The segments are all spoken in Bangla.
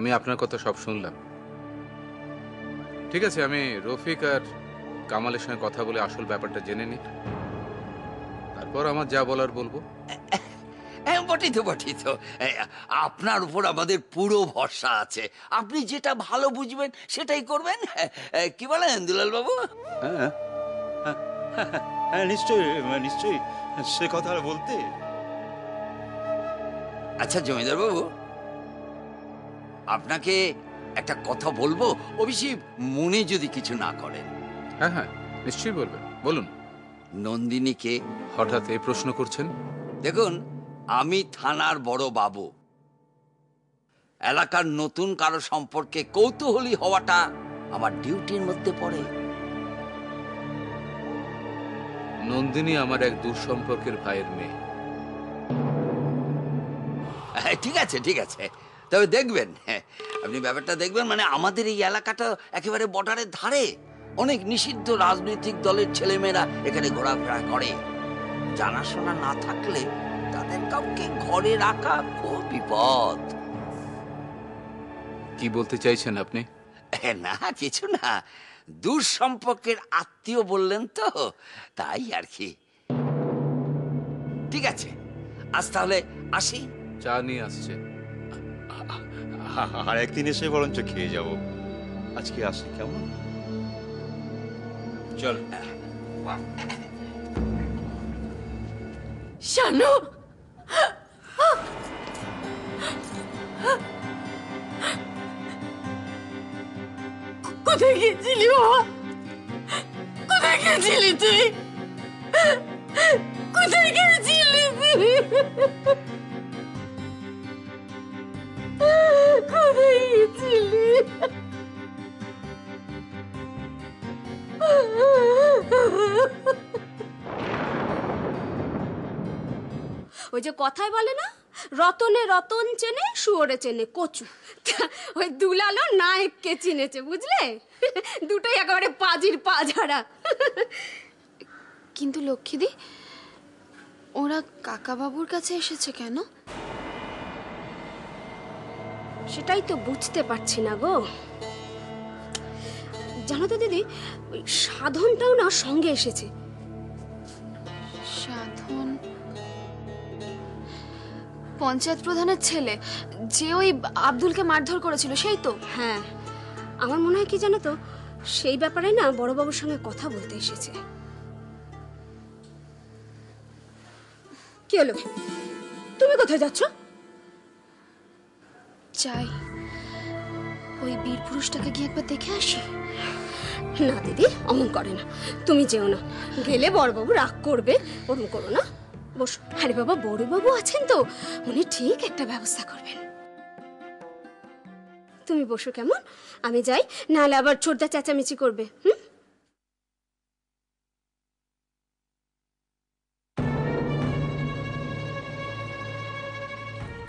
আমি আপনার কথা সব শুনলাম। ঠিক আছে, আমি রফিক আর কামালের সঙ্গে কথা বলে আসল ব্যাপারটা জেনে নিই, তারপর আমার যা বলার বলবো। বটেই তো বটেই তো। আপনার উপর আমাদের পুরো ভরসা আছে। আপনি যেটা ভালো বুঝবেন সেটাই করবেন। কি বলেন দুলাল বাবু? হ্যাঁ হ্যাঁ, হ্যাঁ নিশ্চয়ই নিশ্চয়ই, সে কথা আর বলতে। আচ্ছা জমিদার বাবু, আপনাকে একটা কথা বলবো, অবশ্যই মনে যদি কিছু না করেন। হ্যাঁ হ্যাঁ, নিশ্চয়ই বলবেন, বলুন। নন্দিনীকে হঠাৎ এই প্রশ্ন করছেন? দেখুন, আমি থানার বড় বাবু। এলাকার নতুন কারো সম্পর্কে কৌতূহলী হওয়াটা আমার ডিউটির মধ্যে পড়ে। নন্দিনী আমার এক দূর সম্পর্কের ভাইয়ের মেয়ে। ঠিক আছে ঠিক আছে, তবে দেখবেন, আপনি ব্যাপারটা দেখবেন, মানে আমাদের এই এলাকাটা একেবারে বর্ডারের ধারে। অনেক নিষিদ্ধ রাজনৈতিক দলের ছেলেমেয়েরা এখানে ঘোরাফেরা করে। জানাশোনা না থাকলে তাদের কাউকে ঘরে রাখা খুব বিপদ। কি বলতে চাইছেন আপনি? না কিছু না, দূর সম্পর্কের আত্মীয় বললেন তো, তাই আর কি। ঠিক আছে, আজ তাহলে আসি। চা নিয়ে আসছে। আর একদিন এসে বরঞ্চ খেয়ে যাব। আজকে আসি, কেমন? চল। শানু, কোথায় গিয়েছিলি বাবা? কোথায় গিয়েছিলি তুই? কোথায় গিয়েছিলি তুই? কোথায় গিয়েছিলি? ওই যে কথায় বলে না, রতনে রতন চেনে শুয়োরে চেনে কচু। ওই দুলালো নায়ককে চিনেছে, বুঝলে? দুটোই একেবারে পাজির পাঝাড়া। কিন্তু লক্ষ্মীদি, ওরা কাকা বাবুর কাছে এসেছে কেন? সেটাই তো বুঝতে পারছি না গো। জানো তো দিদি, ওই সাধনটাও না সঙ্গে এসেছে। সাধন পঞ্চায়েত প্রধানের ছেলে, যে ওই আব্দুলকে মারধর করেছিল, সেই তো? হ্যাঁ, আমার মনে হয় কি জানো তো, সেই ব্যাপারে না বড়বাবুর সঙ্গে কথা বলতে এসেছে। কি হলো, তুমি কোথায় যাচ্ছ? চাই ওই বীর পুরুষটাকে গিয়ে একবার দেখে আসি। না দিদি, অমন করে না, তুমি যেও না। গেলে বড়বাবু রাগ করবে, ওরম করো না। বসো। আরে বাবা, বড়বাবু আছেন তো, উনি ঠিক একটা ব্যবস্থা করবেন। তুমি বসো কেমন, আমি যাই, নাহলে আবার ছোটদা চেঁচামেচি করবে।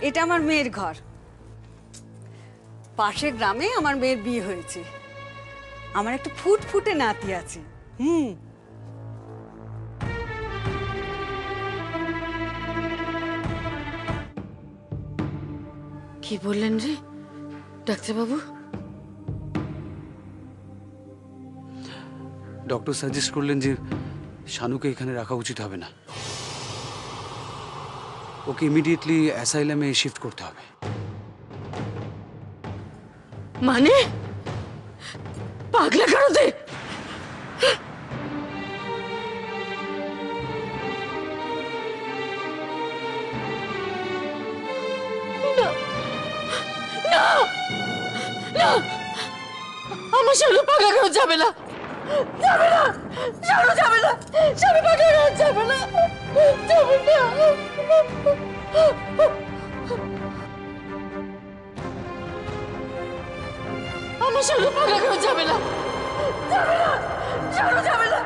এটা আমার মেয়ের ঘর। পাশের গ্রামে আমার মেয়ের বিয়ে হয়েছে। আমার একটা ফুটফুটে নাতি আছে। কি বললেন রে ডাক্তারবাবু? ডক্টর সাজেস্ট করলেন যে শানুকে এখানে রাখা উচিত হবে না, ওকে ইমিডিয়েটলি অ্যাসাইলামে শিফট করতে হবে। মানে পাগলা কারোতে? আমার শানু পাগলা কারো যাবে না, যাবে না, শানু যাবে না, শানু পাগলা কারো যাবে না, যাবে না। আমার শানু পাগলা কারো যাবে না, যাবে না, শানু যাবে না।